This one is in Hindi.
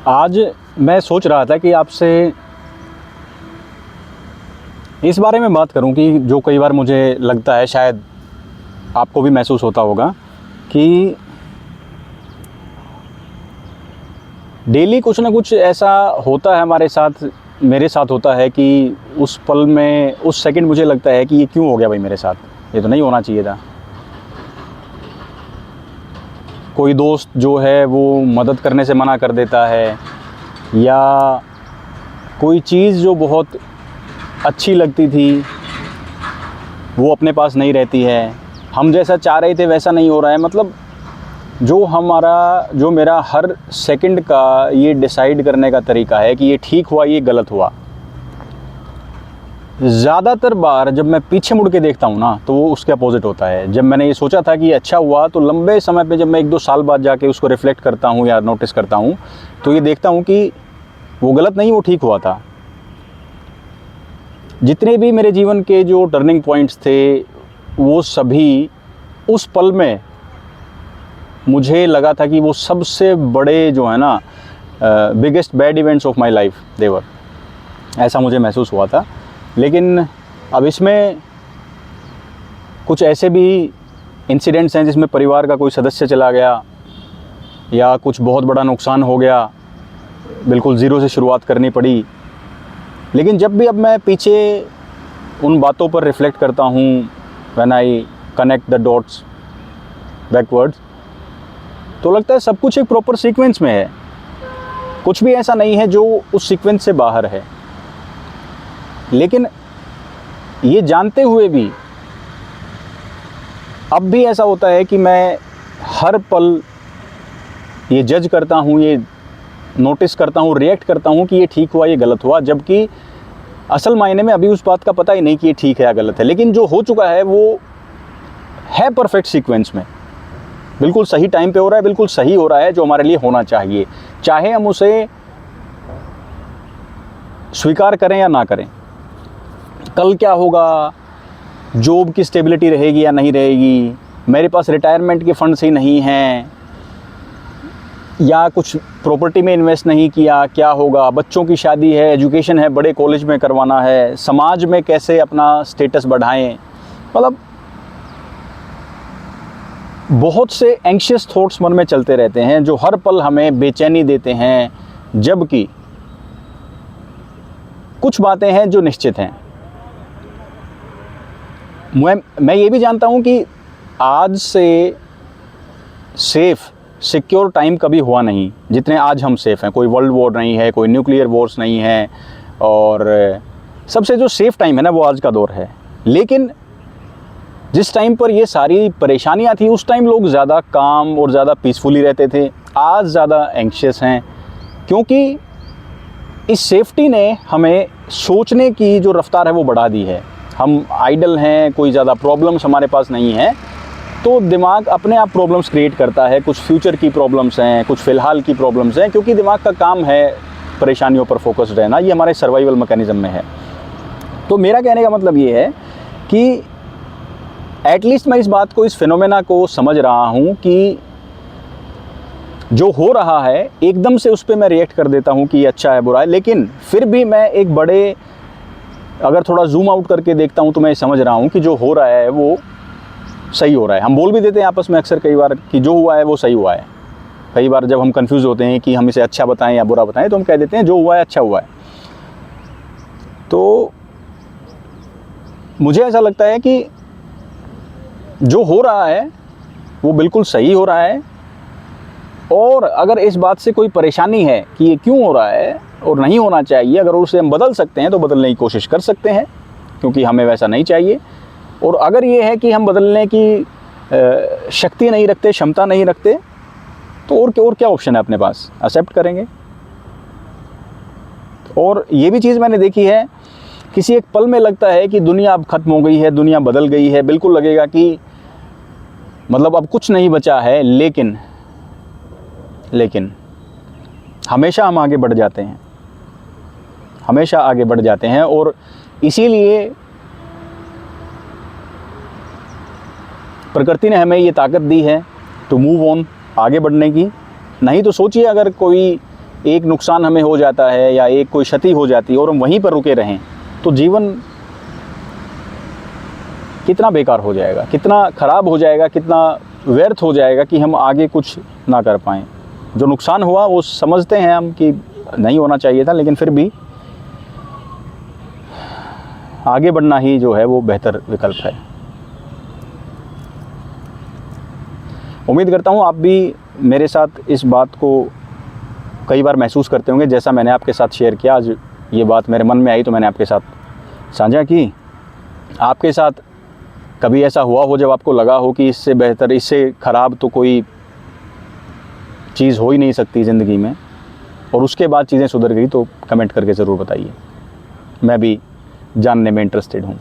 आज मैं सोच रहा था कि आपसे इस बारे में बात करूं कि जो कई बार मुझे लगता है, शायद आपको भी महसूस होता होगा, कि डेली कुछ ना कुछ ऐसा होता है हमारे साथ, मेरे साथ होता है कि उस पल में, उस सेकंड मुझे लगता है कि ये क्यों हो गया भाई मेरे साथ, ये तो नहीं होना चाहिए था। कोई दोस्त जो है वो मदद करने से मना कर देता है, या कोई चीज़ जो बहुत अच्छी लगती थी वो अपने पास नहीं रहती है, हम जैसा चाह रहे थे वैसा नहीं हो रहा है। मतलब जो मेरा हर सेकंड का ये डिसाइड करने का तरीका है कि ये ठीक हुआ, ये गलत हुआ, ज़्यादातर बार जब मैं पीछे मुड़ के देखता हूँ ना, तो वो उसके अपोजिट होता है। जब मैंने ये सोचा था कि ये अच्छा हुआ, तो लंबे समय पे जब मैं 1-2 साल बाद जाके उसको रिफ़्लेक्ट करता हूँ या नोटिस करता हूँ, तो ये देखता हूँ कि वो गलत नहीं, वो ठीक हुआ था। जितने भी मेरे जीवन के जो टर्निंग पॉइंट्स थे, वो सभी उस पल में मुझे लगा था कि वो सबसे बड़े जो है ना, biggest bad events of my life ever, ऐसा मुझे महसूस हुआ था। लेकिन अब इसमें कुछ ऐसे भी इंसिडेंट्स हैं जिसमें परिवार का कोई सदस्य चला गया, या कुछ बहुत बड़ा नुकसान हो गया, बिल्कुल ज़ीरो से शुरुआत करनी पड़ी। लेकिन जब भी अब मैं पीछे उन बातों पर रिफ़्लेक्ट करता हूँ, when I connect the dots backwards, तो लगता है सब कुछ एक प्रॉपर सीक्वेंस में है। कुछ भी ऐसा नहीं है जो उस सीक्वेंस से बाहर है। लेकिन ये जानते हुए भी अब भी ऐसा होता है कि मैं हर पल ये जज करता हूँ, ये नोटिस करता हूँ, रिएक्ट करता हूँ कि ये ठीक हुआ, ये गलत हुआ, जबकि असल मायने में अभी उस बात का पता ही नहीं कि ये ठीक है या गलत है। लेकिन जो हो चुका है वो है परफेक्ट सीक्वेंस में, बिल्कुल सही टाइम पे हो रहा है, बिल्कुल सही हो रहा है जो हमारे लिए होना चाहिए, चाहे हम उसे स्वीकार करें या ना करें। कल क्या होगा, जॉब की स्टेबिलिटी रहेगी या नहीं रहेगी, मेरे पास रिटायरमेंट के फंड्स ही नहीं हैं, या कुछ प्रॉपर्टी में इन्वेस्ट नहीं किया, क्या होगा, बच्चों की शादी है, एजुकेशन है, बड़े कॉलेज में करवाना है, समाज में कैसे अपना स्टेटस बढ़ाएं। मतलब बहुत से एंग्शियस थॉट्स मन में चलते रहते हैं जो हर पल हमें बेचैनी देते हैं, जबकि कुछ बातें हैं जो निश्चित हैं। मैं ये भी जानता हूँ कि आज से सेफ़ सिक्योर टाइम कभी हुआ नहीं जितने आज हम सेफ़ हैं। कोई वर्ल्ड वॉर नहीं है, कोई न्यूक्लियर वॉर्स नहीं है, और सबसे जो सेफ़ टाइम है ना, वो आज का दौर है। लेकिन जिस टाइम पर ये सारी परेशानियाँ थी, उस टाइम लोग ज़्यादा काम और ज़्यादा पीसफुली रहते थे। आज ज़्यादा एंग्शियस हैं, क्योंकि इस सेफ्टी ने हमें सोचने की जो रफ्तार है वो बढ़ा दी है। हम आइडल हैं, कोई ज़्यादा प्रॉब्लम्स हमारे पास नहीं है, तो दिमाग अपने आप प्रॉब्लम्स क्रिएट करता है। कुछ फ्यूचर की प्रॉब्लम्स हैं, कुछ फ़िलहाल की प्रॉब्लम्स हैं, क्योंकि दिमाग का काम है परेशानियों पर फोकस्ड रहना, ये हमारे सर्वाइवल मैकेनिज़्म में है। तो मेरा कहने का मतलब ये है कि एटलीस्ट मैं इस बात को, इस फिनोमेना को समझ रहा हूँ कि जो हो रहा है एकदम से उस पर मैं रिएक्ट कर देता हूँ कि ये अच्छा है, बुरा है। लेकिन फिर भी मैं एक बड़े, अगर थोड़ा जूम आउट करके देखता हूँ, तो मैं समझ रहा हूँ कि जो हो रहा है वो सही हो रहा है। हम बोल भी देते हैं आपस में अक्सर कई बार कि जो हुआ है वो सही हुआ है। कई बार जब हम कंफ्यूज होते हैं कि हम इसे अच्छा बताएं या बुरा बताएं, तो हम कह देते हैं जो हुआ है अच्छा हुआ है। तो मुझे ऐसा लगता है कि जो हो रहा है वो बिल्कुल सही हो रहा है, और अगर इस बात से कोई परेशानी है कि ये क्यों हो रहा है और नहीं होना चाहिए, अगर उसे हम बदल सकते हैं तो बदलने की कोशिश कर सकते हैं, क्योंकि हमें वैसा नहीं चाहिए। और अगर ये है कि हम बदलने की शक्ति नहीं रखते, क्षमता नहीं रखते, तो और क्या ऑप्शन है अपने पास, एक्सेप्ट करेंगे। और ये भी चीज़ मैंने देखी है, किसी एक पल में लगता है कि दुनिया अब ख़त्म हो गई है, दुनिया बदल गई है, बिल्कुल लगेगा कि मतलब अब कुछ नहीं बचा है, लेकिन हमेशा हम आगे बढ़ जाते हैं, हमेशा आगे बढ़ जाते हैं। और इसीलिए प्रकृति ने हमें ये ताकत दी है टू मूव ऑन, आगे बढ़ने की। नहीं तो सोचिए, अगर कोई एक नुकसान हमें हो जाता है या एक कोई क्षति हो जाती है और हम वहीं पर रुके रहें, तो जीवन कितना बेकार हो जाएगा, कितना ख़राब हो जाएगा, कितना व्यर्थ हो जाएगा कि हम आगे कुछ ना कर पाएँ। जो नुकसान हुआ वो समझते हैं हम कि नहीं होना चाहिए था, लेकिन फिर भी आगे बढ़ना ही जो है वो बेहतर विकल्प है। उम्मीद करता हूँ आप भी मेरे साथ इस बात को कई बार महसूस करते होंगे, जैसा मैंने आपके साथ शेयर किया। आज ये बात मेरे मन में आई तो मैंने आपके साथ साझा की। आपके साथ कभी ऐसा हुआ हो जब आपको लगा हो कि इससे बेहतर, इससे ख़राब तो कोई चीज़ हो ही नहीं सकती ज़िंदगी में, और उसके बाद चीज़ें सुधर गई, तो कमेंट करके ज़रूर बताइए। मैं भी जानने में इंटरेस्टेड हूँ।